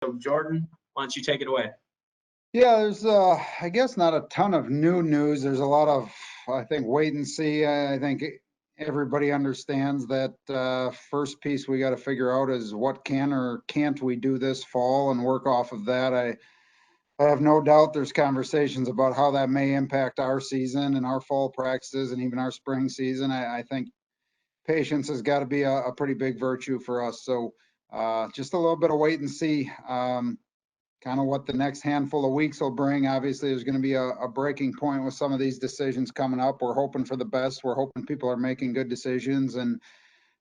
So Jordan, why don't you take it away? Yeah, there's I guess not a ton of new news. There's a lot of, I think, wait and see. I think everybody understands that first piece we got to figure out is what can or can't we do this fall and work off of that. I have no doubt there's conversations about how that may impact our season and our fall practices and even our spring season. I think patience has got to be a pretty big virtue for us. So just a little bit of wait and see. Kind of what the next handful of weeks will bring. Obviously, there's going to be a breaking point with some of these decisions coming up. We're hoping for the best. We're hoping people are making good decisions, and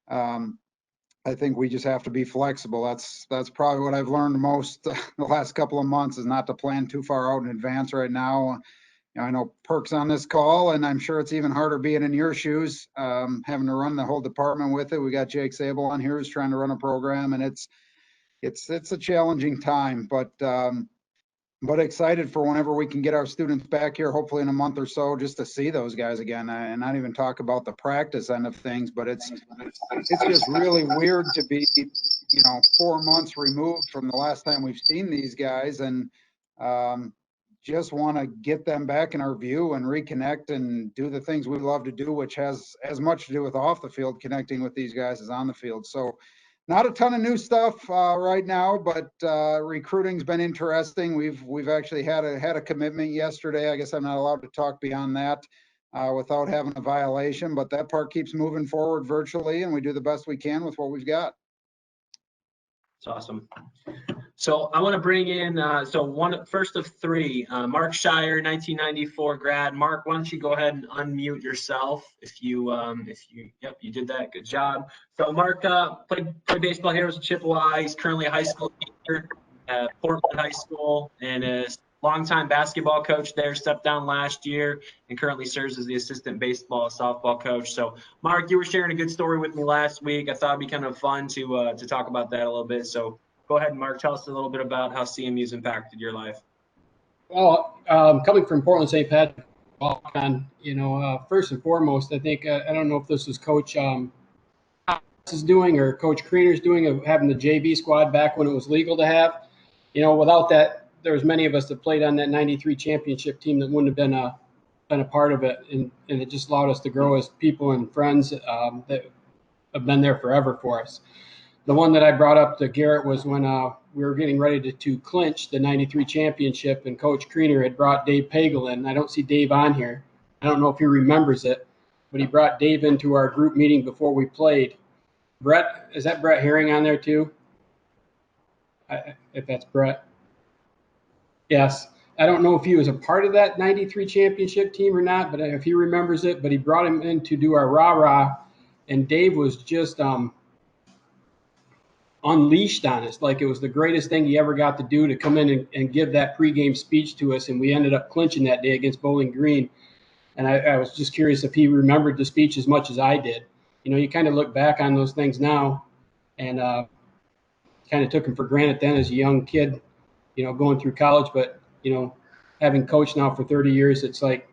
I think we just have to be flexible. That's probably what I've learned most the last couple of months, is not to plan too far out in advance right now. You know, I know Perk's on this call, and I'm sure it's even harder being in your shoes, having to run the whole department with it. We got Jake Sable on here who's trying to run a program, and it's a challenging time, but excited for whenever we can get our students back here, hopefully in a month or so, just to see those guys again, and not even talk about the practice end of things. But it's just really weird to be, 4 months removed from the last time we've seen these guys, and just want to get them back in our view and reconnect and do the things we love to do, which has as much to do with off the field connecting with these guys as on the field. So not a ton of new stuff right now, but recruiting's been interesting. We've actually had a commitment yesterday. I guess I'm not allowed to talk beyond that without having a violation, but that part keeps moving forward virtually, and we do the best we can with what we've got. It's awesome. So I want to bring in first of three, Mark Shire, 1994 grad. Mark, why don't you go ahead and unmute yourself if you you did that, good job. So Mark played baseball here as a Chippewa. He's currently a high school teacher at Portland High School and is longtime basketball coach there. Stepped down last year and currently serves as the assistant baseball softball coach. So Mark, you were sharing a good story with me last week. I thought it'd be kind of fun to talk about that a little bit. So go ahead, Mark. Tell us a little bit about how CMU's impacted your life. Well, coming from Portland St. Patrick, first and foremost, I think I don't know if this was Coach is doing or Coach Kriener's doing of having the JV squad back when it was legal to have. Without that, there was many of us that played on that '93 championship team that wouldn't have been a part of it, and it just allowed us to grow as people and friends that have been there forever for us. The one that I brought up to Garrett was when we were getting ready to clinch the '93 championship, and Coach Kriener had brought Dave Pagel in. I don't see Dave on here. I don't know if he remembers it, but he brought Dave into our group meeting before we played. Brett, is that Brett Herring on there too? If that's Brett. Yes. I don't know if he was a part of that '93 championship team or not, but if he remembers it, but he brought him in to do our rah-rah, and Dave was just unleashed on us like it was the greatest thing he ever got to do, to come in and give that pregame speech to us, and we ended up clinching that day against Bowling Green. And I was just curious if he remembered the speech as much as I did. You kind of look back on those things now and kind of took them for granted then as a young kid, going through college. But, having coached now for 30 years, it's like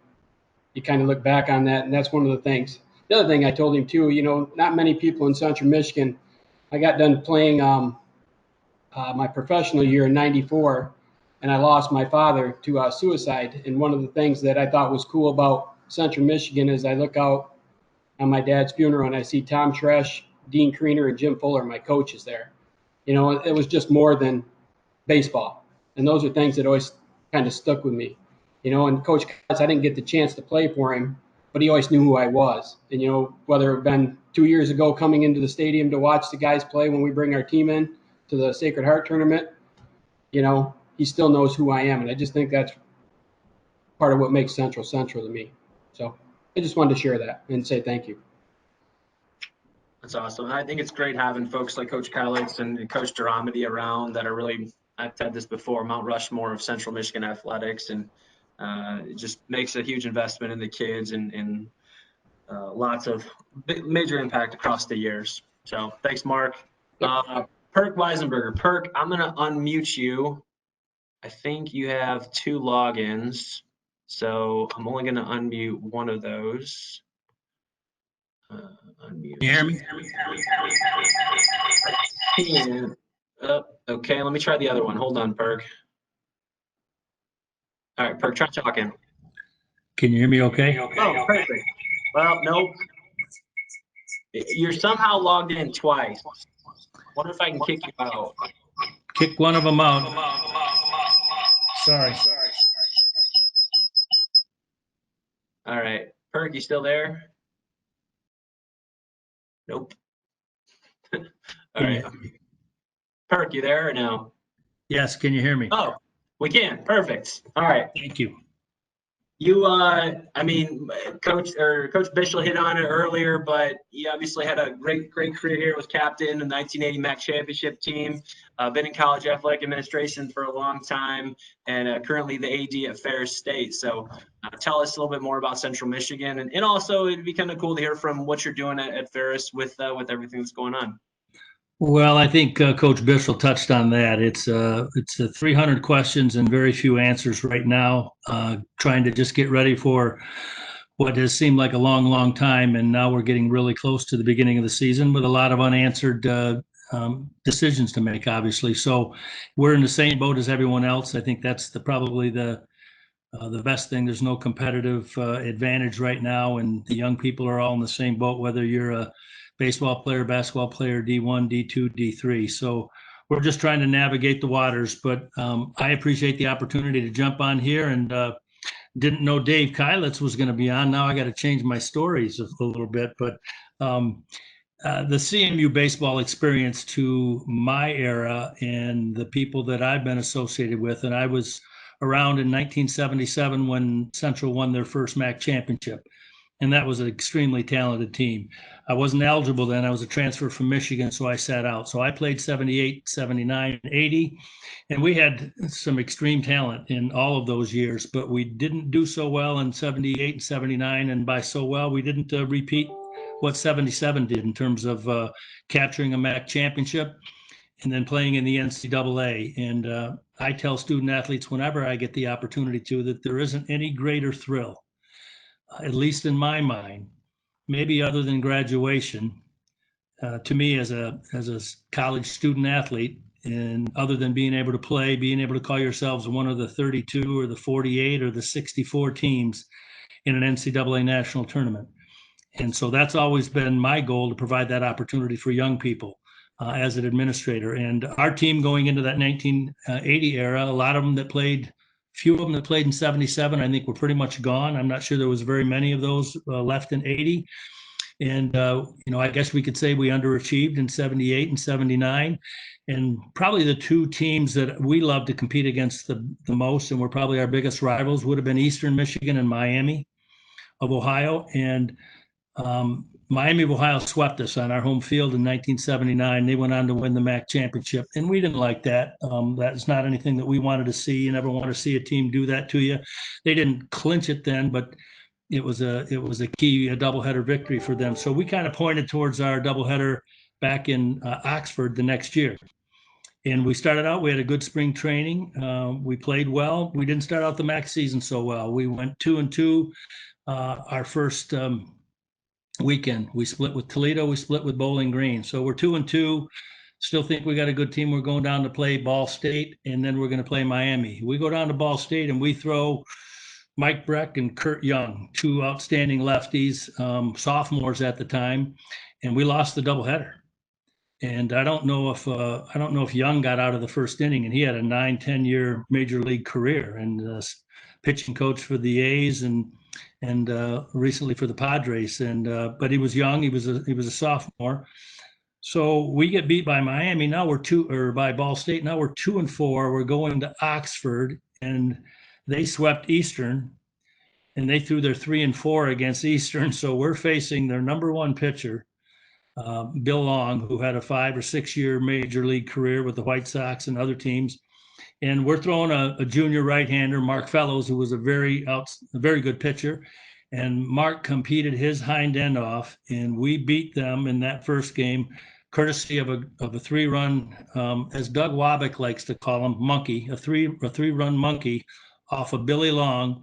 you kind of look back on that, and that's one of the things. The other thing I told him too, not many people in Central Michigan. I got done playing my professional year in '94, and I lost my father to suicide. And one of the things that I thought was cool about Central Michigan is I look out on my dad's funeral and I see Tom Tresh, Dean Kriener, and Jim Fuller, my coaches there. It was just more than baseball. And those are things that always kind of stuck with me. And Coach Kotz, I didn't get the chance to play for him, but he always knew who I was. And, whether it had been 2 years ago coming into the stadium to watch the guys play when we bring our team in to the Sacred Heart tournament, he still knows who I am. And I just think that's part of what makes Central to me. So I just wanted to share that and say thank you. That's awesome. I think it's great having folks like Coach Kalitz and Coach Duramity around that are really, I've said this before, Mount Rushmore of Central Michigan athletics, and it just makes a huge investment in the kids and lots of major impact across the years. So thanks, Mark. Yep. Perk Weisenberger. Perk, I'm going to unmute you. I think you have 2 logins, so I'm only going to unmute one of those. Unmute. You hear me? Okay, let me try the other one. Hold on, Perk. All right, Perk, try talking. Can you hear me okay? Oh, perfect. Well, nope. You're somehow logged in twice. Wonder if I can kick you out. Kick one of them out. Sorry. All right. Perk, you still there? Nope. All right. Perk, you there or no? Yes, can you hear me? Oh, we can. Perfect. All right. Thank you. You, I mean, Coach Bishel hit on it earlier, but you obviously had a great career here. Was captain in the 1980 MAC championship team. Been in college athletic administration for a long time, and currently the AD at Ferris State. So, tell us a little bit more about Central Michigan, and also it'd be kind of cool to hear from what you're doing at Ferris with everything that's going on. Well, I think Coach Bishel touched on that. It's 300 questions and very few answers right now. Trying to just get ready for what has seemed like a long, long time, and now we're getting really close to the beginning of the season with a lot of unanswered decisions to make. Obviously, so we're in the same boat as everyone else. I think that's probably the best thing. There's no competitive advantage right now, and the young people are all in the same boat, whether you're a baseball player, basketball player, D1, D2, D3. So we're just trying to navigate the waters, but I appreciate the opportunity to jump on here, and didn't know Dave Kylitz was going to be on. Now I got to change my stories a little bit, but the CMU baseball experience to my era and the people that I've been associated with, and I was around in 1977 when Central won their first MAC championship. And that was an extremely talented team. I wasn't eligible then. I was a transfer from Michigan, so I sat out. So I played 78, 79, 80, and we had some extreme talent in all of those years, but we didn't do so well in 78 and 79, and by so well, we didn't repeat what 77 did in terms of capturing a MAC championship and then playing in the NCAA. And I tell student athletes whenever I get the opportunity to that there isn't any greater thrill, at least in my mind, maybe other than graduation, to me as a college student athlete, and other than being able to play, being able to call yourselves one of the 32 or the 48 or the 64 teams in an NCAA national tournament. And so that's always been my goal, to provide that opportunity for young people as an administrator. And our team going into that 1980 era, a lot of them that played, few of them that played in 77, I think were pretty much gone. I'm not sure there was very many of those left in 80. And, I guess we could say we underachieved in 78 and 79. And probably the two teams that we love to compete against the most, and were probably our biggest rivals, would have been Eastern Michigan and Miami of Ohio. And Miami of Ohio swept us on our home field in 1979. They went on to win the MAC championship, and we didn't like that. That's not anything that we wanted to see. You never want to see a team do that to you. They didn't clinch it then, but it was a key doubleheader victory for them. So we kind of pointed towards our doubleheader back in Oxford the next year. And we started out, we had a good spring training. We played well. We didn't start out the MAC season so well. We went 2-2 our first weekend. We split with Toledo, we split with Bowling Green. So we're 2-2. Still think we got a good team. We're going down to play Ball State, and then we're going to play Miami. We go down to Ball State and we throw Mike Breck and Kurt Young, two outstanding lefties, sophomores at the time, and we lost the doubleheader. And I don't know if Young got out of the first inning, and he had a 9-10 year major league career, and pitching coach for the A's and recently for the Padres. And but he was young. He was a sophomore. So we get beat by Miami. Now by Ball State. Now we're 2-4. We're going to Oxford, and they swept Eastern, and they threw their 3-4 against Eastern. So we're facing their number one pitcher, Bill Long, who had a 5 or 6 year major league career with the White Sox and other teams. And we're throwing a junior right-hander, Mark Fellows, who was a very good pitcher. And Mark competed his hind end off, and we beat them in that first game, courtesy of a 3-run, as Doug Wabick likes to call him, monkey, a 3-run monkey off of Billy Long.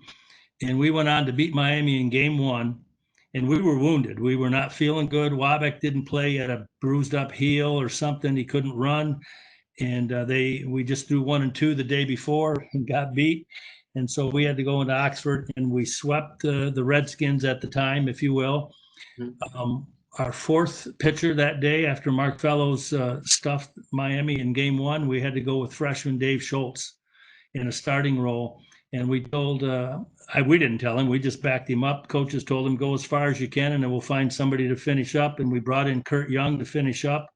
And we went on to beat Miami in game 1. And we were wounded. We were not feeling good. Wabick didn't play. He had a bruised up heel or something. He couldn't run. and we just threw 1 and 2 the day before and got beat. And so we had to go into Oxford, and we swept the Redskins at the time, if you will. Our fourth pitcher that day, after Mark Fellows stuffed Miami in game 1, we had to go with freshman Dave Schultz in a starting role. And we told, we didn't tell him, we just backed him up. Coaches told him, go as far as you can, and then we'll find somebody to finish up. And we brought in Kurt Young to finish up.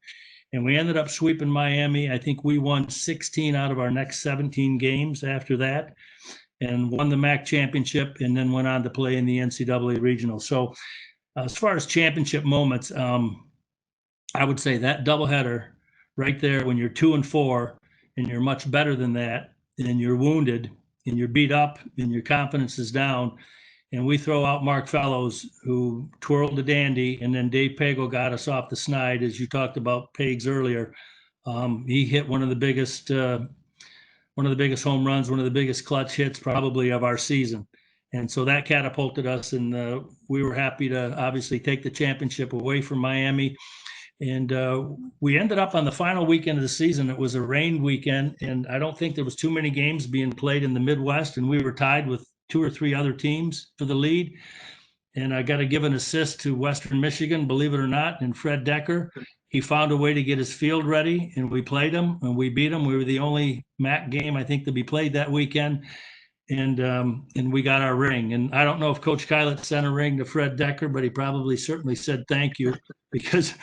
And we ended up sweeping Miami. I think we won 16 out of our next 17 games after that, and won the MAC championship, and then went on to play in the NCAA regional. So as far as championship moments, I would say that doubleheader right there, when you're 2 and 4 and you're much better than that, and you're wounded and you're beat up and your confidence is down, and we throw out Mark Fellows, who twirled the dandy, and then Dave Pago got us off the snide, as you talked about Pags earlier. He hit one of the biggest home runs, one of the biggest clutch hits probably of our season. And so that catapulted us, and we were happy to obviously take the championship away from Miami. And we ended up on the final weekend of the season. It was a rain weekend, and I don't think there was too many games being played in the Midwest, and we were tied with 2 or 3 other teams for the lead. And I got to give an assist to Western Michigan, believe it or not, and Fred Decker. He found a way to get his field ready, and we played him, and we beat him. We were the only MAC game, I think, to be played that weekend. And we got our ring. And I don't know if Coach Kylett sent a ring to Fred Decker, but he probably certainly said thank you, because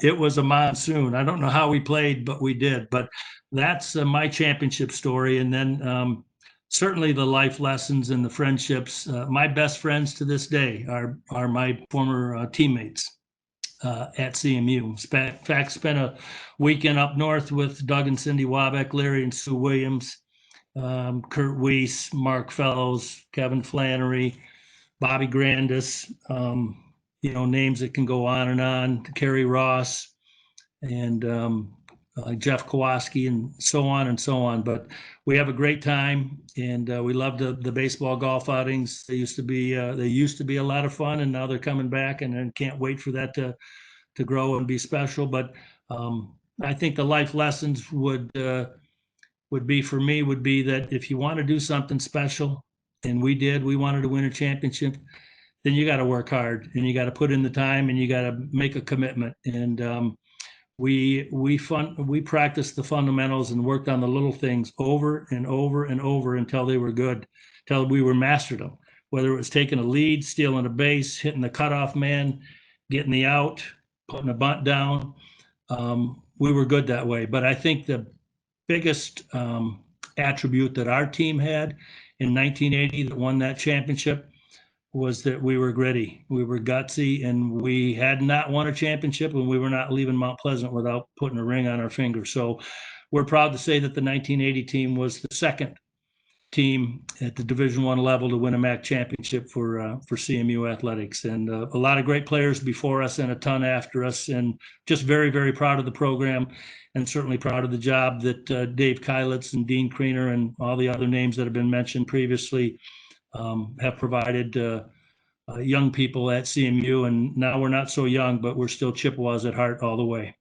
it was a monsoon. I don't know how we played, but we did. But that's my championship story. And then certainly the life lessons and the friendships. My best friends to this day are my former teammates at CMU. In fact, spent a weekend up north with Doug and Cindy Wabeck, Larry and Sue Williams, Kurt Weiss, Mark Fellows, Kevin Flannery, Bobby Grandis, names that can go on, Kerry Ross, and Jeff Kowalski, and so on and so on. But we have a great time, and we love the baseball golf outings. They used to be a lot of fun, and now they're coming back, and can't wait for that to grow and be special. But I think the life lessons would be that if you want to do something special, and we wanted to win a championship, then you got to work hard, and you got to put in the time, and you got to make a commitment. And we practiced the fundamentals and worked on the little things over and over and over until they were good, until we were mastered them. Whether it was taking a lead, stealing a base, hitting the cutoff man, getting the out, putting a bunt down, we were good that way. But I think the biggest attribute that our team had in 1980 that won that championship was that we were gritty, we were gutsy, and we had not won a championship, and we were not leaving Mount Pleasant without putting a ring on our finger. So we're proud to say that the 1980 team was the second team at the Division I level to win a MAC championship for CMU athletics. And a lot of great players before us and a ton after us, and just very, very proud of the program, and certainly proud of the job that Dave Kylitz and Dean Kriener and all the other names that have been mentioned previously have provided young people at CMU. And now we're not so young, but we're still Chippewas at heart all the way.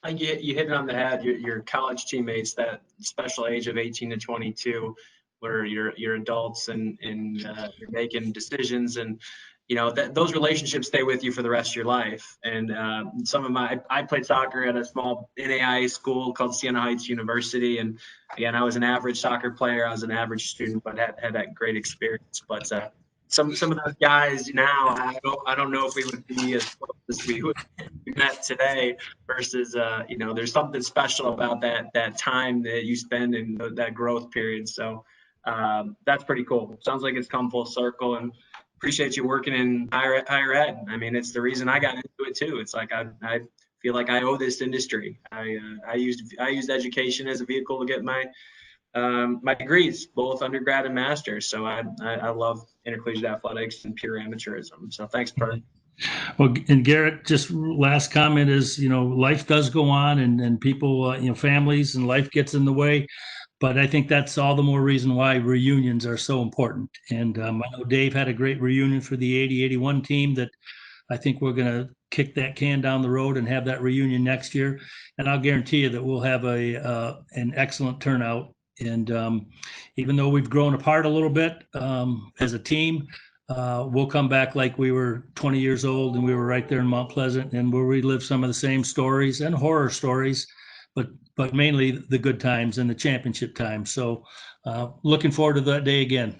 You hit it on the head. Your college teammates, that special age of 18 to 22, where you're adults and you're making decisions, and those relationships stay with you for the rest of your life. And I played soccer at a small NAIA school called Siena Heights University, and again, I was an average soccer player. I was an average student, but had that great experience. But some of those guys now, I don't know if we would be as close as we met today. Versus, there's something special about that time that you spend in that growth period. So that's pretty cool. Sounds like it's come full circle, and appreciate you working in higher ed. I mean, it's the reason I got into it too. It's like I feel like I owe this industry. I used education as a vehicle to get my degrees, both undergrad and master's. So I love intercollegiate athletics and pure amateurism. So thanks, Bert. Well, and Garrett, just last comment is, life does go on, and people, families and life gets in the way. But I think that's all the more reason why reunions are so important. And I know Dave had a great reunion for the 80-81 team that I think we're going to kick that can down the road and have that reunion next year. And I'll guarantee you that we'll have an excellent turnout. And even though we've grown apart a little bit as a team, we'll come back like we were 20 years old and we were right there in Mount Pleasant, and we'll relive some of the same stories and horror stories, but mainly the good times and the championship times. So looking forward to that day again.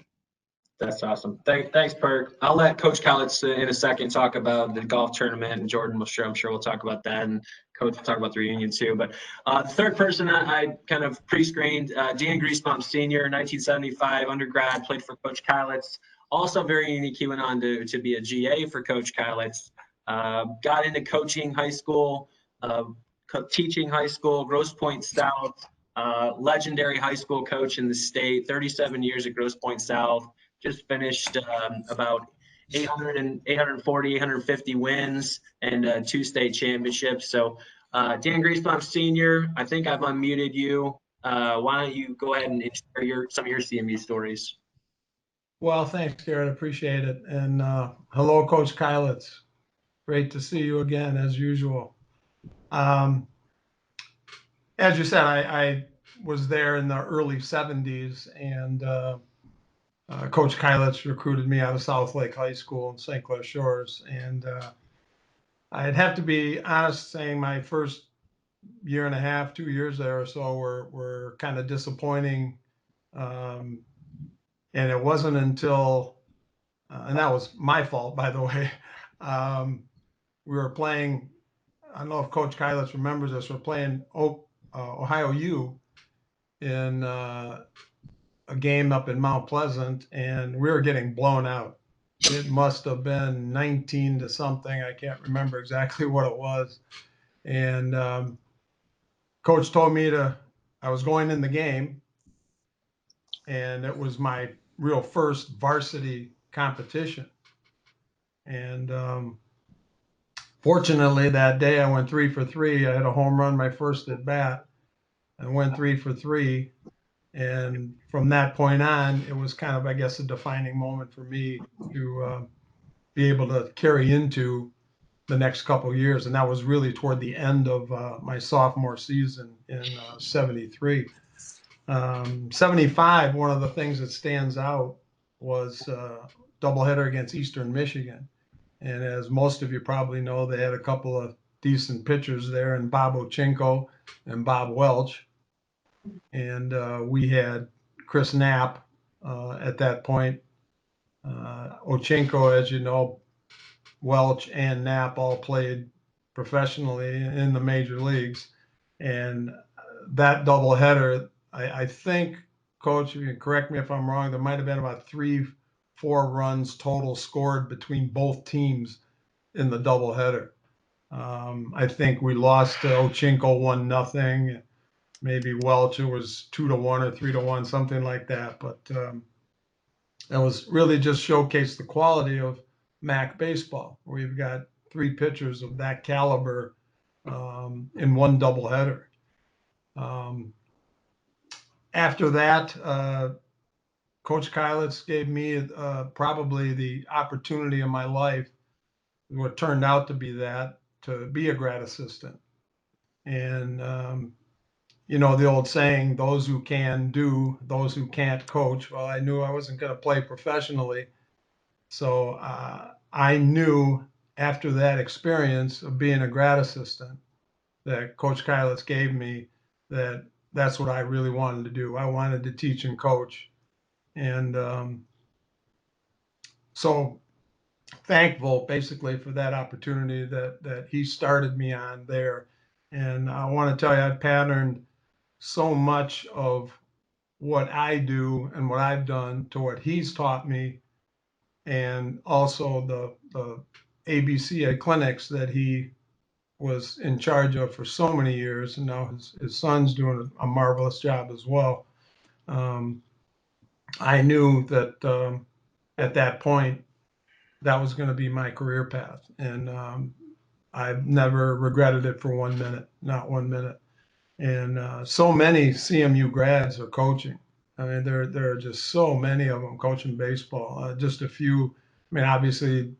That's awesome. Thanks, Perk. I'll let Coach Cowlitz in a second talk about the golf tournament, and Jordan, I'm sure we'll talk about that, and Coach will talk about the reunion too. But the third person I kind of pre-screened, Dan Griesbaum Sr., 1975, undergrad, played for Coach Cowlitz. Also very unique. He went on to be a GA for Coach Cowlitz. Got into coaching high school, teaching high school, Grosse Pointe South, legendary high school coach in the state, 37 years at Grosse Pointe South. Just finished about 840, 850 wins and 2 state championships. So Dan Griesbaum Sr., I think I've unmuted you. Why don't you go ahead and share some of your CMU stories? Well, thanks, Garrett. Appreciate it. And hello, Coach Kylitz. Great to see you again, as usual. As you said, I was there in the early 70s, and Coach Kylitz recruited me out of South Lake High School in St. Clair Shores. And I'd have to be honest saying my first year and a half, 2 years there or so were kind of disappointing. And it wasn't until, and that was my fault, by the way, we were playing, I don't know if Coach Kylitz remembers this, we're playing Ohio U in a game up in Mount Pleasant, and we were getting blown out. It must have been 19 to something. I can't remember exactly what it was. And Coach told me I was going in the game, and it was my real first varsity competition. And fortunately, that day I went 3 for 3. I had a home run my first at bat. I went 3 for 3. And from that point on, it was kind of, I guess, a defining moment for me to be able to carry into the next couple of years. And that was really toward the end of my sophomore season in 73. 75, one of the things that stands out was doubleheader against Eastern Michigan. And as most of you probably know, they had a couple of decent pitchers there, and Bob Ochinko and Bob Welch. And we had Chris Knapp at that point. Ochinko, as you know, Welch and Knapp all played professionally in the major leagues. And that doubleheader, I think, Coach, you can correct me if I'm wrong, there might have been about 3-4 runs total scored between both teams in the doubleheader. I think we lost to Ochinko 1-0. Maybe Welch, it was 2-1 or 3-1, something like that. But that was really just showcased the quality of MAC baseball, where you've got 3 pitchers of that caliber in one doubleheader. After that, Coach Kylitz gave me probably the opportunity in my life, what turned out to be that, to be a grad assistant. And you know, the old saying, those who can do, those who can't coach. Well, I knew I wasn't going to play professionally. So I knew after that experience of being a grad assistant that Coach Kylitz gave me, that that's what I really wanted to do. I wanted to teach and coach. And so thankful basically for that opportunity that he started me on there. And I want to tell you, I patterned so much of what I do and what I've done to what he's taught me, and also the ABCA clinics that he was in charge of for so many years, and now his son's doing a marvelous job as well. I knew that at that point that was going to be my career path, and I've never regretted it for 1 minute, not 1 minute. And so many CMU grads are coaching. I mean, there are just so many of them coaching baseball. Just a few. I mean, obviously,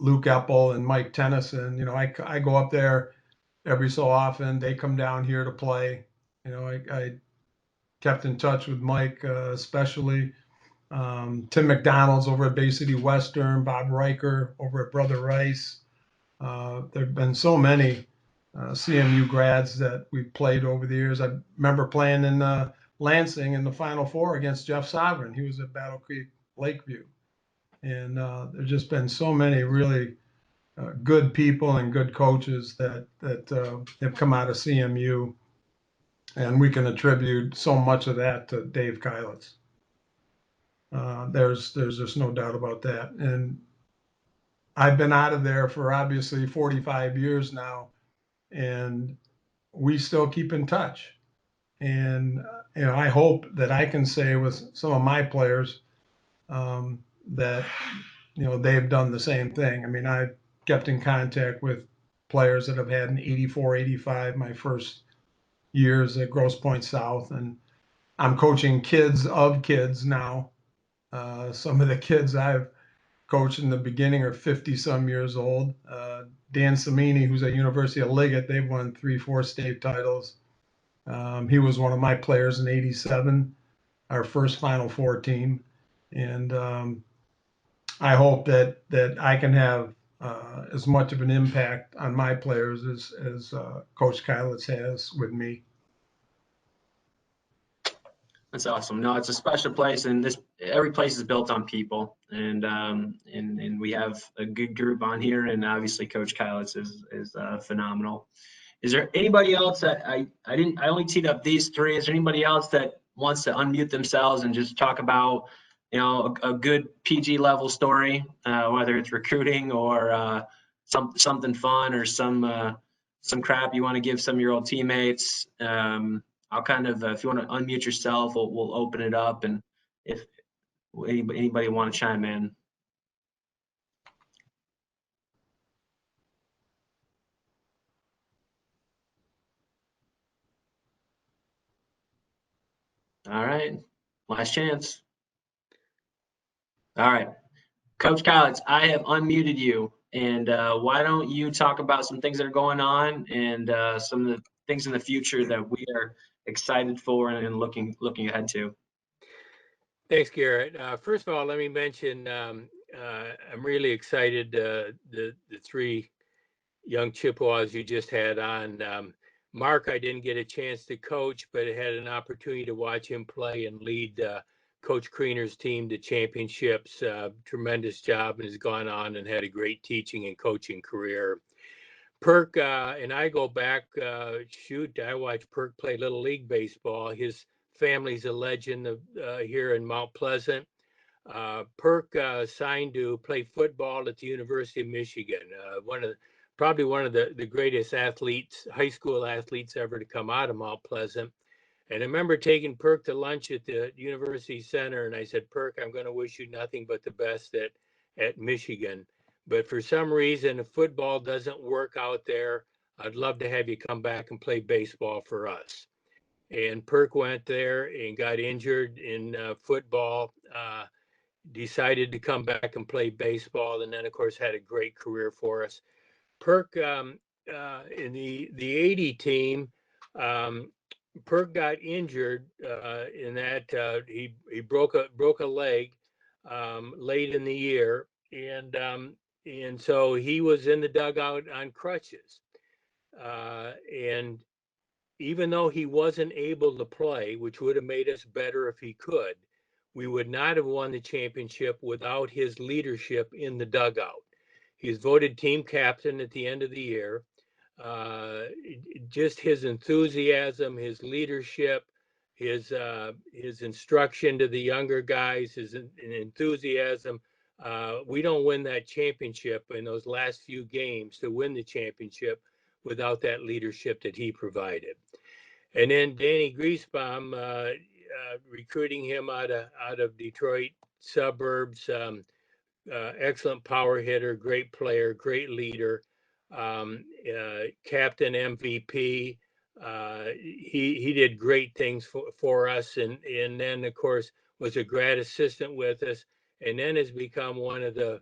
Luke Epple and Mike Tennyson. You know, I go up there every so often. They come down here to play. You know, I kept in touch with Mike, especially Tim McDonald's over at Bay City Western, Bob Riker over at Brother Rice. There have been so many CMU grads that we've played over the years. I remember playing in Lansing in the Final Four against Jeff Sovereign. He was at Battle Creek Lakeview. And there's just been so many really good people and good coaches that have come out of CMU. And we can attribute so much of that to Dave Keilitz. There's just no doubt about that. And I've been out of there for obviously 45 years now, and we still keep in touch. And you know, I hope that I can say with some of my players that you know they've done the same thing. I mean, I've kept in contact with players that have had an 84, 85 my first years at Grosse Pointe South, and I'm coaching kids of kids now. Some of the kids I've coached in the beginning are 50 some years old. Dan Samini, who's at University of Liggett, they've won 3-4 state titles. He was one of my players in '87, our first Final Four team. And I hope that I can have as much of an impact on my players as Coach Keilitz has with me. That's awesome. No, it's a special place, and every place is built on people, and we have a good group on here, and obviously Coach Keilitz is phenomenal. Is there anybody else that I only teed up these three? Is there anybody else that wants to unmute themselves and just talk about, you know, a good PG level story, whether it's recruiting or something fun or some crap you want to give some of your old teammates? I'll kind of, if you want to unmute yourself, we'll open it up, and if anybody want to chime in. All right, last chance. All right, Coach Keilitz, I have unmuted you, and why don't you talk about some things that are going on and some of the things in the future that we are excited for and looking ahead to. Thanks, Garrett. First of all, let me mention I'm really excited the three young Chippewas you just had on. Mark, I didn't get a chance to coach, but I had an opportunity to watch him play and lead Coach Kriener's team to championships. Tremendous job, and has gone on and had a great teaching and coaching career. Perk and I go back, I watched Perk play Little League Baseball. His family's a legend here in Mount Pleasant. Perk signed to play football at the University of Michigan, probably one of the greatest athletes, high school athletes ever to come out of Mount Pleasant. And I remember taking Perk to lunch at the University Center, and I said, Perk, I'm going to wish you nothing but the best at Michigan. But for some reason, if football doesn't work out there, I'd love to have you come back and play baseball for us. And Perk went there and got injured in football, decided to come back and play baseball, and then, of course, had a great career for us. Perk, in the 80 team, Perk got injured in that he broke a leg late in the year, and so he was in the dugout on crutches. And even though he wasn't able to play, which would have made us better if he could, we would not have won the championship without his leadership in the dugout. He was voted team captain at the end of the year. Just his enthusiasm, his leadership, his instruction to the younger guys, his enthusiasm. We don't win that championship in those last few games to win the championship without that leadership that he provided. And then Danny Griesbaum, recruiting him out of Detroit suburbs, excellent power hitter, great player, great leader, captain MVP. He did great things for us, and then of course was a grad assistant with us, and then has become one of the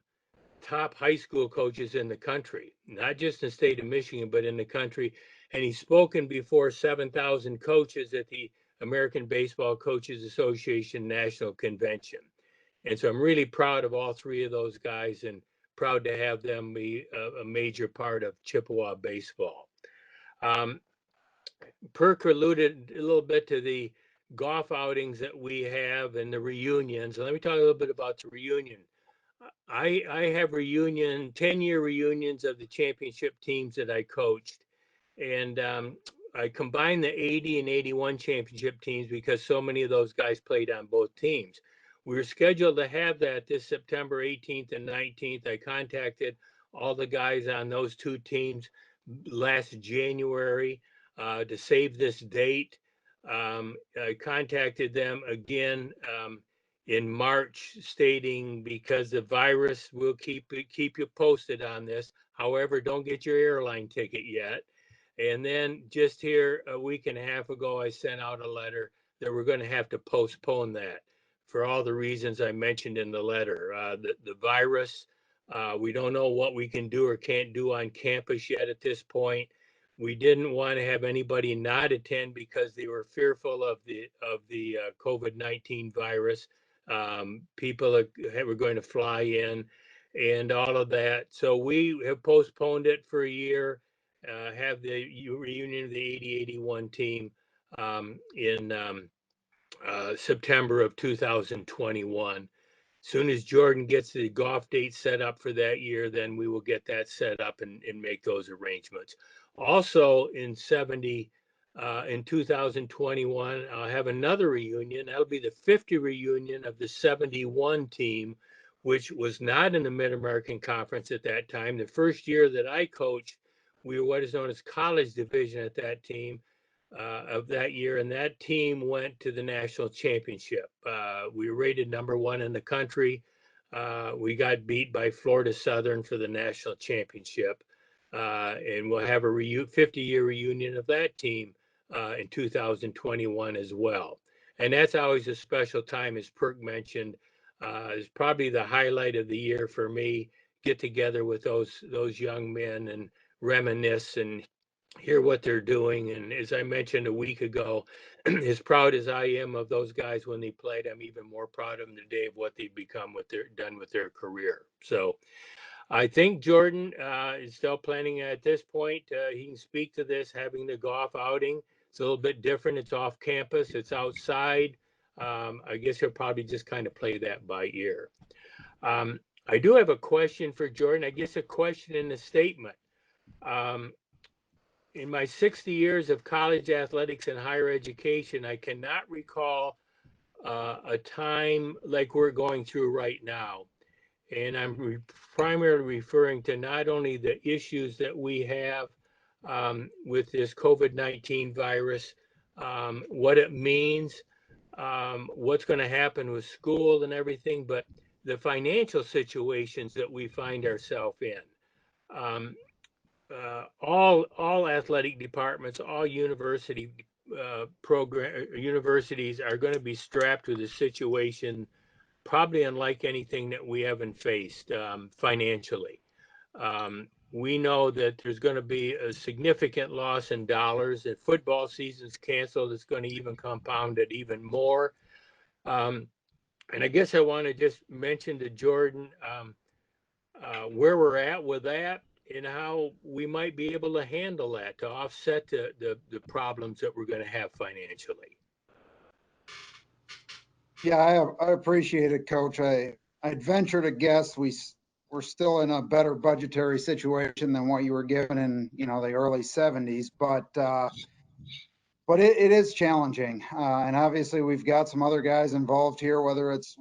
top high school coaches in the country, not just in the state of Michigan, but in the country. And he's spoken before 7,000 coaches at the American Baseball Coaches Association National Convention. And so I'm really proud of all three of those guys and proud to have them be a major part of Chippewa baseball. Perk alluded a little bit to the golf outings that we have and the reunions. Let me talk a little bit about the reunion. I have 10-year reunions of the championship teams that I coached. And I combined the 80 and 81 championship teams because so many of those guys played on both teams. We were scheduled to have that this September 18th and 19th. I contacted all the guys on those two teams last January to save this date. I contacted them again in March, stating because the virus will keep you posted on this. However, don't get your airline ticket yet. And then just here a week and a half ago, I sent out a letter that we're going to have to postpone that for all the reasons I mentioned in the letter. The virus, we don't know what we can do or can't do on campus yet at this point. We didn't want to have anybody not attend because they were fearful of the COVID-19 virus. People were going to fly in and all of that. So we have postponed it for a year. Have the reunion of the 80-81 team in September of 2021. Soon as Jordan gets the golf date set up for that year, then we will get that set up and make those arrangements. Also in 2021, I'll have another reunion. That'll be the 50 reunion of the 71 team, which was not in the Mid-American Conference at that time. The first year that I coached, we were what is known as college division at that team. Of that year, and that team went to the national championship. We were rated #1 in the country. We got beat by Florida Southern for the national championship, and we'll have a 50-year reunion of that team in 2021 as well. And that's always a special time, as Perk mentioned. It's probably the highlight of the year for me. Get together with those young men and reminisce and hear what they're doing. And as I mentioned a week ago, as proud as I am of those guys when they played, I'm even more proud of them today of what they've become, what they're done with their career. So I think Jordan is still planning at this point. He can speak to this, having the golf outing. It's a little bit different. It's off campus. It's outside. I guess he'll probably just kind of play that by ear. I do have a question for Jordan. I guess a question in the statement. In my 60 years of college athletics and higher education, I cannot recall a time like we're going through right now. And I'm primarily referring to not only the issues that we have with this COVID-19 virus, what it means, what's going to happen with school and everything, but the financial situations that we find ourselves in. All athletic departments, all universities are going to be strapped with a situation probably unlike anything that we haven't faced financially. We know that there's going to be a significant loss in dollars. If football season's canceled, it's going to even compound it even more. And I guess I want to just mention to Jordan where we're at with that and how we might be able to handle that to offset the problems that we're going to have financially. Yeah, I appreciate it, Coach. I'd venture to guess we're still in a better budgetary situation than what you were given in, the early 70s, but it is challenging. And obviously we've got some other guys involved here, whether it's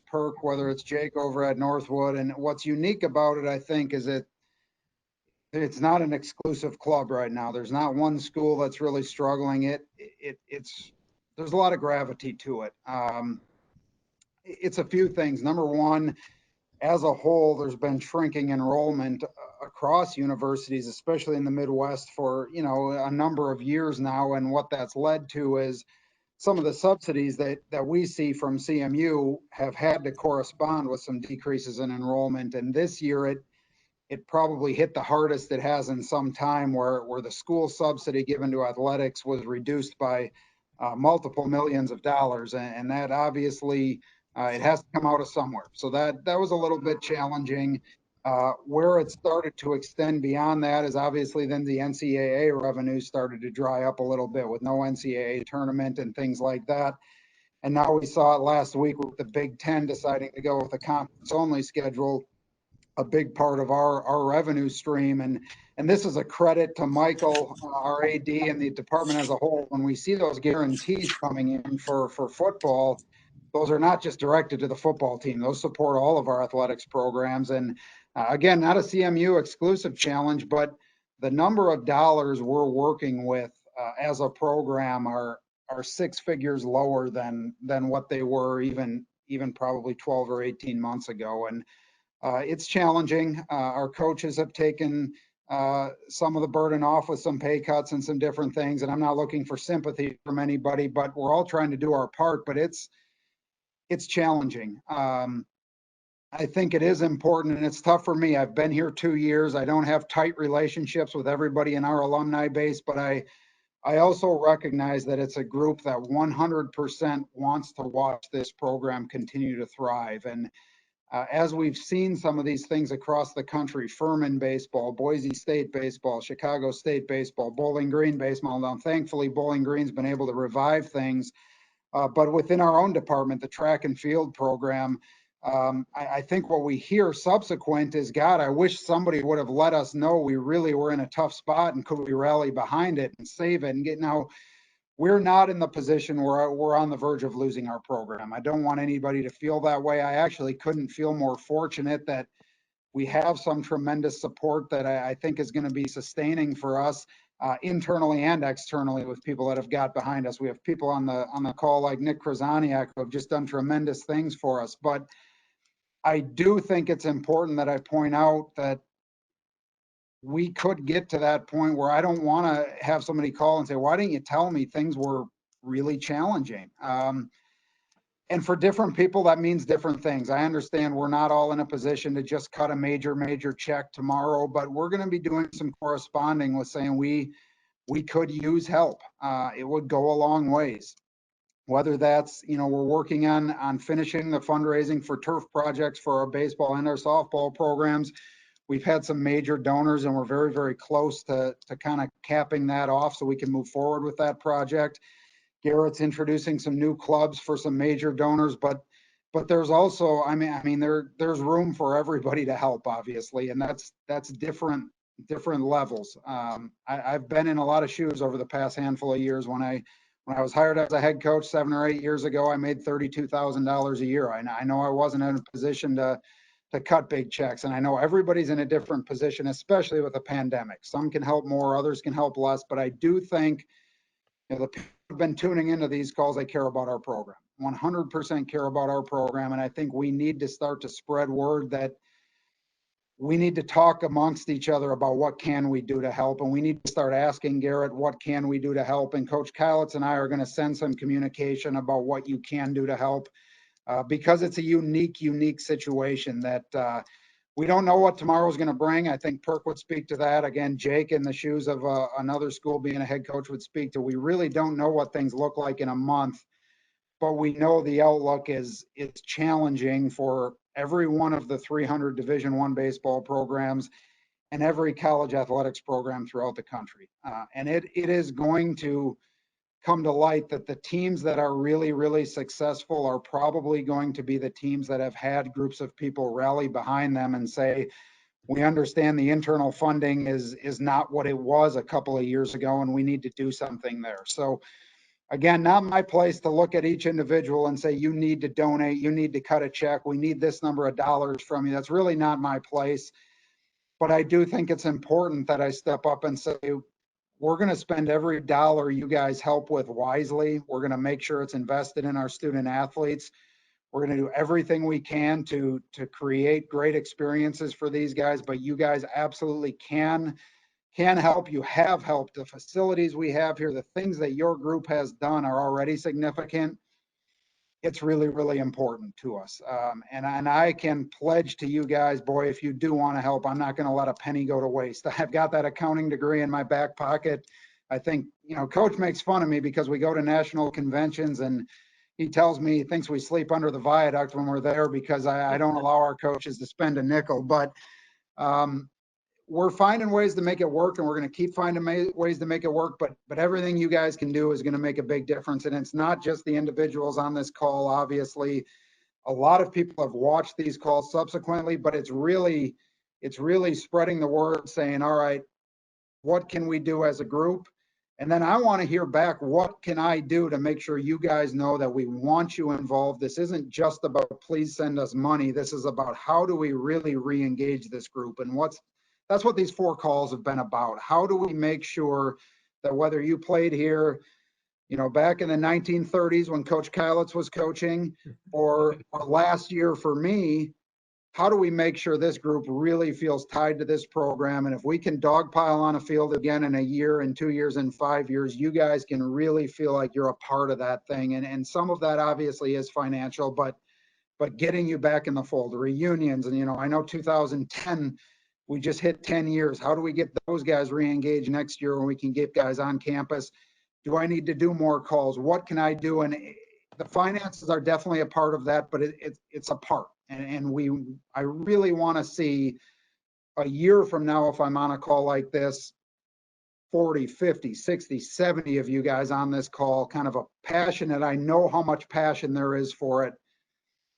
Perk, whether it's Jake over at Northwood. And what's unique about it, I think, is it's not an exclusive club right now. There's not one school that's really struggling. There's a lot of gravity to it. It's a few things. Number one, as a whole, there's been shrinking enrollment across universities, especially in the Midwest, for a number of years now. And what that's led to is some of the subsidies that we see from CMU have had to correspond with some decreases in enrollment. And this year it probably hit the hardest it has in some time, where the school subsidy given to athletics was reduced by multiple millions of dollars. And that obviously it has to come out of somewhere. So that was a little bit challenging. Where it started to extend beyond that is obviously then the NCAA revenue started to dry up a little bit with no NCAA tournament and things like that. And now we saw it last week with the Big Ten deciding to go with a conference only schedule, a big part of our revenue stream. And this is a credit to Michael, our AD, and the department as a whole. When we see those guarantees coming in for football, those are not just directed to the football team. Those support all of our athletics programs. And again, not a CMU exclusive challenge, but the number of dollars we're working with as a program are 6 figures lower than what they were even probably 12 or 18 months ago. And it's challenging. Our coaches have taken some of the burden off with some pay cuts and some different things. And I'm not looking for sympathy from anybody, but we're all trying to do our part. But it's challenging. I think it is important, and it's tough for me. I've been here 2 years. I don't have tight relationships with everybody in our alumni base, but I also recognize that it's a group that 100% wants to watch this program continue to thrive. And as we've seen some of these things across the country, Furman baseball, Boise State baseball, Chicago State baseball, Bowling Green baseball. Now, thankfully, Bowling Green's been able to revive things. But within our own department, the track and field program, I think what we hear subsequent is, God, I wish somebody would have let us know we really were in a tough spot and could we rally behind it and save it and get. Now, we're not in the position where we're on the verge of losing our program. I don't want anybody to feel that way. I actually couldn't feel more fortunate that we have some tremendous support that I think is going to be sustaining for us internally and externally with people that have got behind us. We have people on the call like Nick Krasaniak who have just done tremendous things for us. But I do think it's important that I point out that we could get to that point where I don't want to have somebody call and say, why didn't you tell me things were really challenging? And for different people, that means different things. I understand we're not all in a position to just cut a major check tomorrow, but we're going to be doing some corresponding with saying we could use help. It would go a long ways. Whether that's, we're working on finishing the fundraising for turf projects for our baseball and our softball programs. We've had some major donors and we're very, very close to kind of capping that off so we can move forward with that project. Garrett's introducing some new clubs for some major donors, but there's also, there's room for everybody to help, obviously, and that's different levels. I've been in a lot of shoes over the past handful of years. When I was hired as a head coach 7 or 8 years ago, I made $32,000 a year. I know I wasn't in a position to cut big checks, and I know everybody's in a different position, especially with the pandemic. Some can help more, others can help less, but I do think the people who've been tuning into these calls, they care about our program, 100% care about our program. And I think we need to start to spread word that we need to talk amongst each other about what can we do to help. And we need to start asking Garrett, what can we do to help? And Coach Kylitz and I are going to send some communication about what you can do to help because it's a unique situation that we don't know what tomorrow is going to bring. I think Perk would speak to that. Again, Jake in the shoes of another school being a head coach would speak to, we really don't know what things look like in a month, but we know the outlook is it's challenging for every one of the 300 Division I baseball programs and every college athletics program throughout the country. And it is going to come to light that the teams that are really successful are probably going to be the teams that have had groups of people rally behind them and say, we understand the internal funding is not what it was a couple of years ago, and we need to do something there. So again, not my place to look at each individual and say, you need to donate, you need to cut a check, we need this number of dollars from you. That's really not my place. But I do think it's important that I step up and say, we're going to spend every dollar you guys help with wisely. We're going to make sure it's invested in our student athletes. We're going to do everything we can to create great experiences for these guys, but you guys absolutely can can help, you have helped. The facilities we have here, the things that your group has done are already significant. It's really, really important to us. And I can pledge to you guys, boy, if you do want to help, I'm not going to let a penny go to waste. I've got that accounting degree in my back pocket. I think, Coach makes fun of me because we go to national conventions and he tells me he thinks we sleep under the viaduct when we're there because I don't allow our coaches to spend a nickel. But we're finding ways to make it work, and we're going to keep finding ways to make it work. But everything you guys can do is going to make a big difference. And it's not just the individuals on this call. Obviously, a lot of people have watched these calls subsequently, but it's really spreading the word, saying, all right, what can we do as a group? And then I want to hear back, what can I do to make sure you guys know that we want you involved? This isn't just about please send us money. This is about how do we really re-engage this group? And that's what these 4 calls have been about. How do we make sure that whether you played here, back in the 1930s when Coach Kylitz was coaching, or last year for me, how do we make sure this group really feels tied to this program? And if we can dogpile on a field again in a year, in 2 years, in 5 years, you guys can really feel like you're a part of that thing. And some of that obviously is financial, but getting you back in the fold, reunions. And, I know 2010, we just hit 10 years. How do we get those guys re-engaged next year when we can get guys on campus? Do I need to do more calls? What can I do? And the finances are definitely a part of that, but it's a part. And I really want to see a year from now, if I'm on a call like this, 40, 50, 60, 70 of you guys on this call, kind of a passionate, I know how much passion there is for it.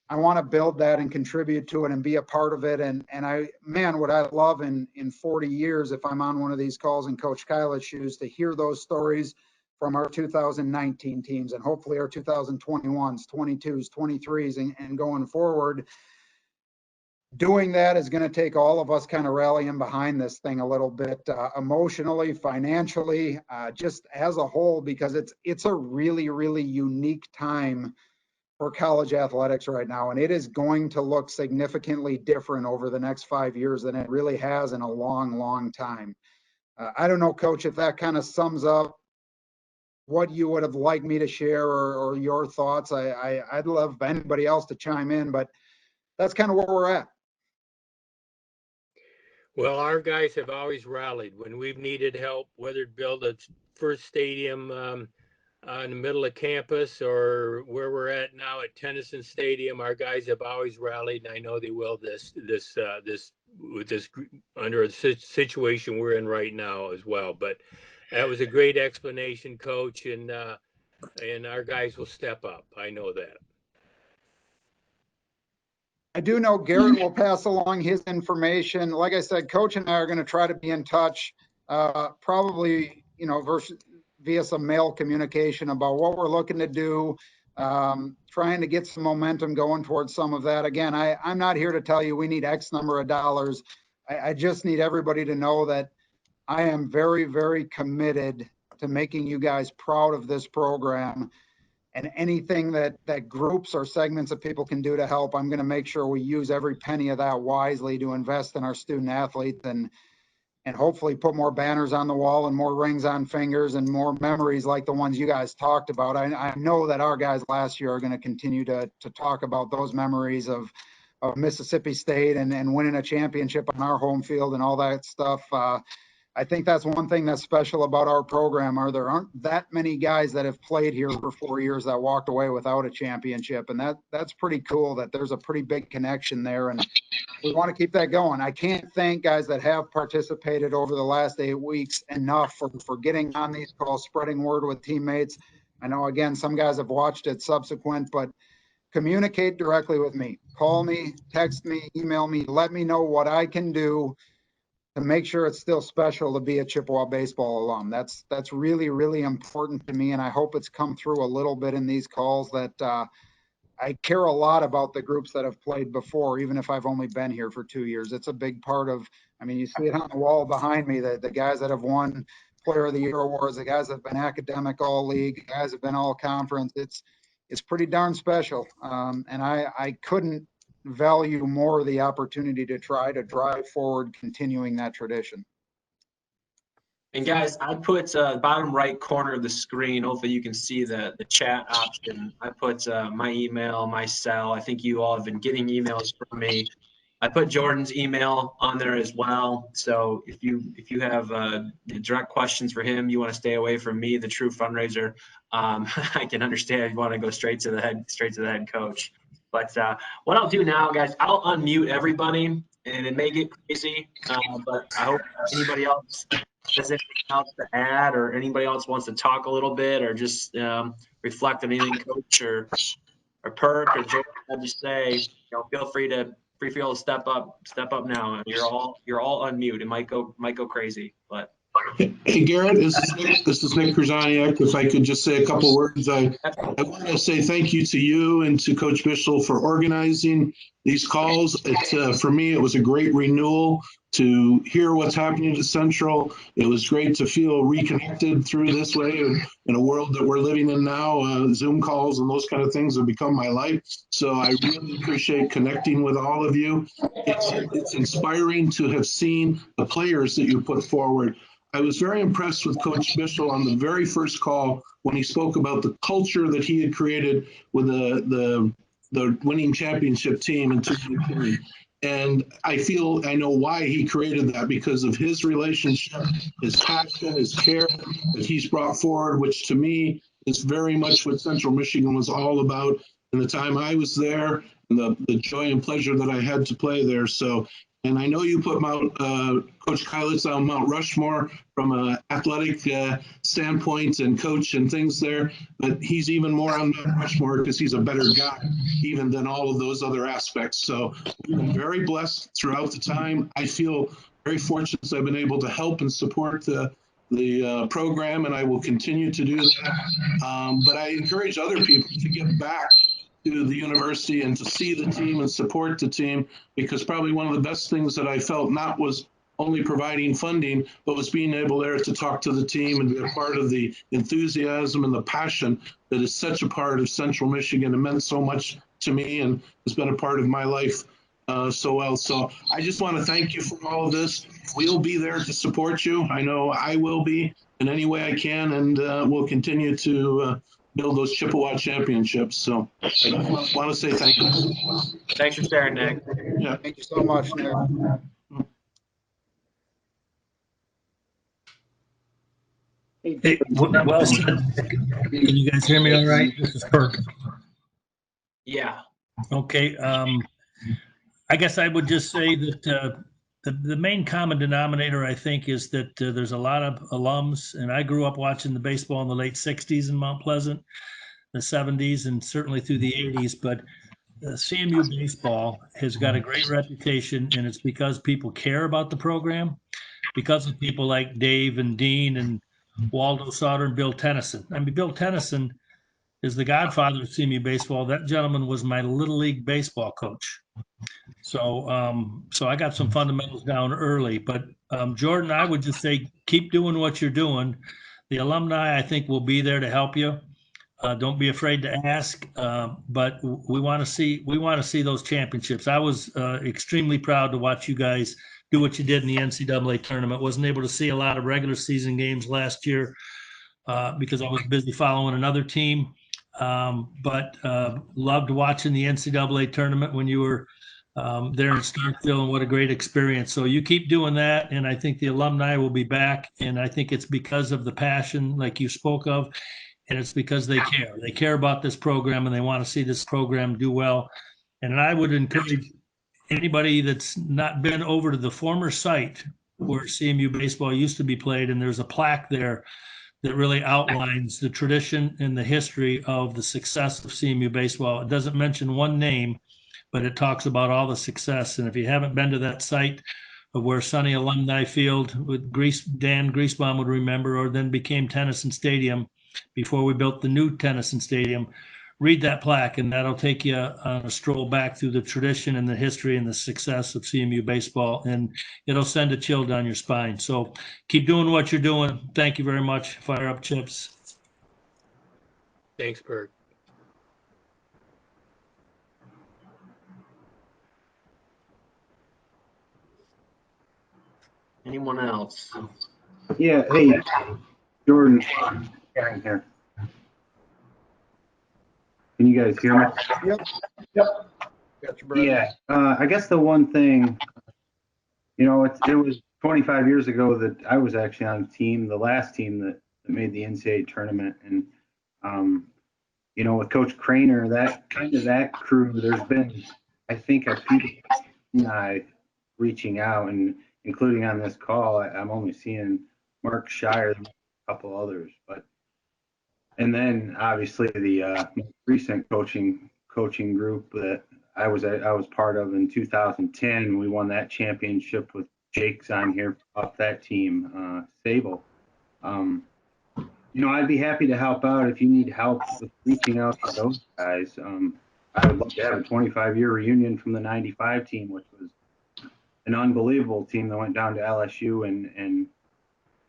I want to build that and contribute to it and be a part of it. And what I love in 40 years, if I'm on one of these calls in Coach Kyle's shoes, to hear those stories from our 2019 teams and hopefully our 2021s, 22s, 23s, and going forward. Doing that is going to take all of us kind of rallying behind this thing a little bit, emotionally, financially, just as a whole, because it's a really, really unique time for college athletics right now. And it is going to look significantly different over the next 5 years than it really has in a long, long time. I don't know, Coach, if that kind of sums up what you would have liked me to share or your thoughts. I'd love anybody else to chime in, but that's kind of where we're at. Well, our guys have always rallied when we've needed help, whether to build a first stadium in the middle of campus or where we're at now at Tennyson Stadium. Our guys have always rallied, and I know they will under a situation we're in right now as well. But that was a great explanation, Coach, and our guys will step up. I know that. I do know Garrett will pass along his information. Like I said, Coach and I are going to try to be in touch, probably, via some mail communication about what we're looking to do, trying to get some momentum going towards some of that. Again, I'm not here to tell you we need X number of dollars. I just need everybody to know that I am very, very committed to making you guys proud of this program. And anything that groups or segments of people can do to help, I'm going to make sure we use every penny of that wisely to invest in our student athletes and hopefully put more banners on the wall and more rings on fingers and more memories like the ones you guys talked about. I know that our guys last year are going to continue to talk about those memories of Mississippi State and winning a championship on our home field and all that stuff. I think that's one thing that's special about our program. There aren't that many guys that have played here for 4 years that walked away without a championship. And that's pretty cool that there's a pretty big connection there. And we want to keep that going. I can't thank guys that have participated over the last 8 weeks enough for getting on these calls, spreading word with teammates. I know, again, some guys have watched it subsequent, but communicate directly with me. Call me, text me, email me, let me know what I can do to make sure it's still special to be a Chippewa baseball alum. That's really, really important to me. And I hope it's come through a little bit in these calls that I care a lot about the groups that have played before, even if I've only been here for 2 years. It's a big part of, you see it on the wall behind me, the guys that have won Player of the Year awards, the guys that have been academic all league, the guys that have been all conference. It's pretty darn special. And I couldn't value more the opportunity to try to drive forward continuing that tradition. And guys, I put bottom right corner of the screen. Hopefully you can see the chat option. I put my email, my cell. I think you all have been getting emails from me. I put Jordan's email on there as well. So if you have direct questions for him, you want to stay away from me, the true fundraiser. I can understand if you want to go straight to the head coach. But what I'll do now, guys, I'll unmute everybody, and it may get crazy, but I hope anybody else has anything else to add, or anybody else wants to talk a little bit, or just reflect on anything Coach or Perk or Jordan had to say, feel free to step up now. You're all unmute. It might go crazy, but Hey, Garrett, this is Nick Krasaniak. If I could just say a couple words, I want to say thank you to you and to Coach Bishel for organizing these calls. For me, it was a great renewal to hear what's happening at Central. It was great to feel reconnected through this way in a world that we're living in now. Zoom calls and those kind of things have become my life. So I really appreciate connecting with all of you. It's inspiring to have seen the players that you put forward. I was very impressed with Coach Bishel on the very first call when he spoke about the culture that he had created with the winning championship team in 2020. And I know why he created that, because of his relationship, his passion, his care that he's brought forward, which to me is very much what Central Michigan was all about in the time I was there, and the joy and pleasure that I had to play there. So, and I know you put Coach Kylitz on Mount Rushmore from an athletic standpoint and coach and things there, but he's even more on Mount Rushmore because he's a better guy even than all of those other aspects. So we've been very blessed throughout the time. I feel very fortunate that I've been able to help and support the program, and I will continue to do that. But I encourage other people to get back to the university and to see the team and support the team, because probably one of the best things that I felt not was only providing funding, but was being able there to talk to the team and be a part of the enthusiasm and the passion that is such a part of Central Michigan and meant so much to me and has been a part of my life so well. So I just want to thank you for all of this. We'll be there to support you. I know I will be in any way I can, and we'll continue to build those Chippewa championships. So I just want to say thank you. Thanks for sharing, Nick. Yeah. Thank you so much, Nick. Hey, well said. Can you guys hear me all right? This is Perk. Yeah. Okay. I guess I would just say that the main common denominator, I think, is that there's a lot of alums, and I grew up watching the baseball in the late 60s in Mount Pleasant, the 70s, and certainly through the 80s. But CMU baseball has got a great reputation, and it's because people care about the program, because of people like Dave and Dean and Waldo Sauter and Bill Tennyson. I mean, Bill Tennyson is the godfather of CMU baseball. That gentleman was my Little League baseball coach. So I got some fundamentals down early. But Jordan, I would just say keep doing what you're doing. The alumni, I think, will be there to help you. Don't be afraid to ask. But we want to see those championships. I was extremely proud to watch you guys do what you did in the NCAA tournament. Wasn't able to see a lot of regular season games last year because I was busy following another team. But loved watching the NCAA tournament when you were there in Starkville, and what a great experience. So you keep doing that, and I think the alumni will be back, and I think it's because of the passion like you spoke of, and it's because they care. They care about this program, and they want to see this program do well. And I would encourage anybody that's not been over to the former site where CMU baseball used to be played, and there's a plaque there that really outlines the tradition and the history of the success of CMU baseball. It doesn't mention one name, but it talks about all the success. And if you haven't been to that site of where Sunny Alumni Field with Dan Griesbaum would remember, or then became Tennyson Stadium before we built the new Tennyson Stadium, read that plaque, and that'll take you on a stroll back through the tradition and the history and the success of CMU baseball, and it'll send a chill down your spine. So keep doing what you're doing. Thank you very much. Fire up, Chips. Thanks, Perk. Anyone else? Yeah, hey, Jordan, Aaron here. Can you guys hear me? Yep. Yep. Got you, brother. Yeah, I guess the one thing, you know, it was 25 years ago that I was actually on a team, the last team that made the NCAA tournament. And, you know, with Coach Craner, that crew, there's been, I think, a few reaching out, and including on this call, I'm only seeing Mark Shire, a couple others, but, and then obviously the recent coaching group that I was part of in 2010. We won that championship with Jake's on here off that team, Sable. You know, I'd be happy to help out if you need help with reaching out to those guys. I would love to have a 25-year reunion from the '95 team, which was an unbelievable team that went down to LSU, and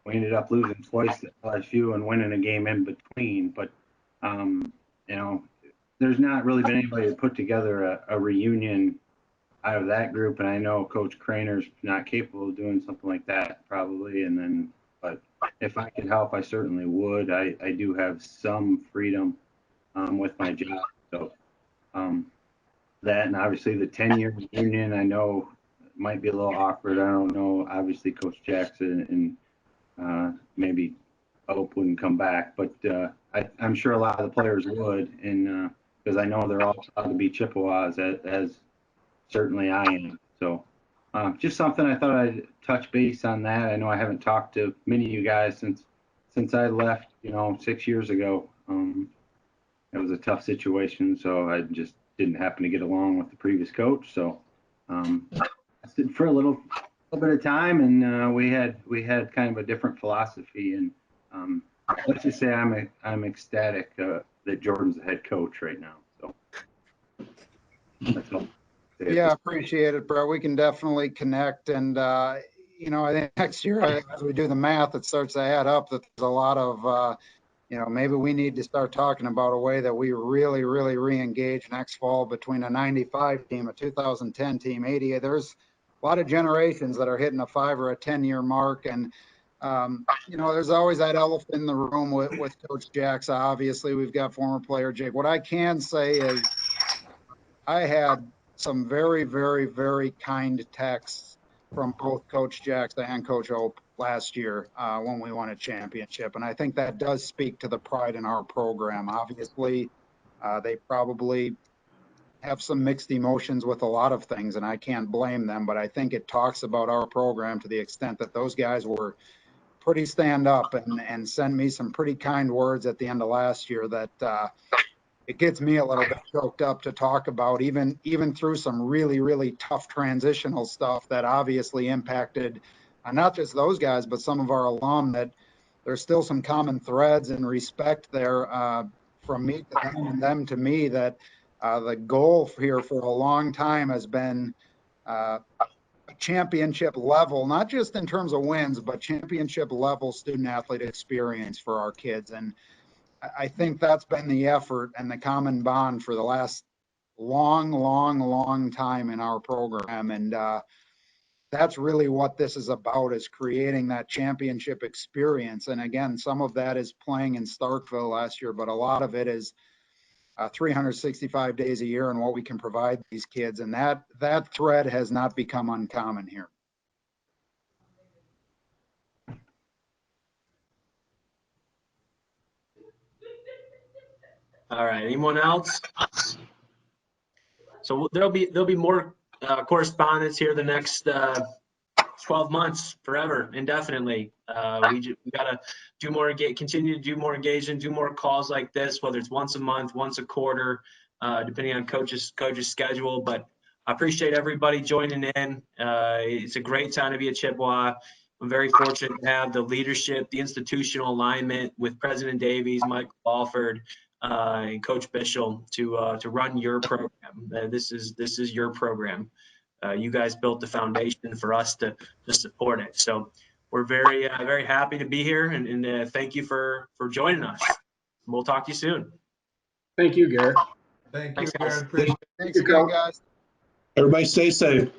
we ended up losing twice at LSU and winning a game in between. But you know, there's not really been anybody to put together a reunion out of that group, and I know Coach Craner's not capable of doing something like that probably. And then, but if I could help, I certainly would. I do have some freedom with my job, so that, and obviously the 10-year reunion, I know might be a little awkward. I don't know. Obviously, Coach Jackson and maybe Hope wouldn't come back, but I'm sure a lot of the players would, and because I know they're all proud to be Chippewas, as certainly I am. So just something I thought I'd touch base on that. I know I haven't talked to many of you guys since I left, you know, 6 years ago. It was a tough situation, so I just didn't happen to get along with the previous coach. So I stayed for a little bit of time, and we had kind of a different philosophy. And let's just say I'm ecstatic that Jordan's the head coach right now. So that's all. Yeah, appreciate it, bro. We can definitely connect. And, you know, I think next year, as we do the math, it starts to add up that there's a lot of, you know, maybe we need to start talking about a way that we really, really re-engage next fall between a 95 team, a 2010 team, 80. There's a lot of generations that are hitting a 5 or a 10-year mark. And, you know, there's always that elephant in the room with Coach Jackson. Obviously, we've got former player Jake. What I can say is I had some very, very, very kind texts from both Coach Jackson and Coach Hope last year when we won a championship. And I think that does speak to the pride in our program. Obviously, they probably have some mixed emotions with a lot of things, and I can't blame them, but I think it talks about our program to the extent that those guys were pretty stand up and send me some pretty kind words at the end of last year that it gets me a little bit choked up to talk about, even through some really, really tough transitional stuff that obviously impacted not just those guys, but some of our alum, that there's still some common threads and respect there from me to them and them to me, that the goal here for a long time has been a championship level, not just in terms of wins, but championship level student athlete experience for our kids. And I think that's been the effort and the common bond for the last long time in our program. And that's really what this is about, is creating that championship experience. And again, some of that is playing in Starkville last year, but a lot of it is 365 days a year and what we can provide these kids. And that thread has not become uncommon here. All right. Anyone else? So there'll be more correspondence here the next 12 months, forever, indefinitely. We gotta do more, continue to do more engagement, do more calls like this, whether it's once a month, once a quarter, depending on coach's schedule. But I appreciate everybody joining in. It's a great time to be a Chippewa. I'm very fortunate to have the leadership, the institutional alignment with President Davies, Michael Alford, and Coach Bishel to run your program. This is your program. You guys built the foundation for us to support it. So we're very happy to be here, and thank you for joining us. We'll talk to you soon. Thank you, Garrett. Thank you, Thanks, guys. Garrett. Appreciate it. Thanks again, guys. Everybody stay safe.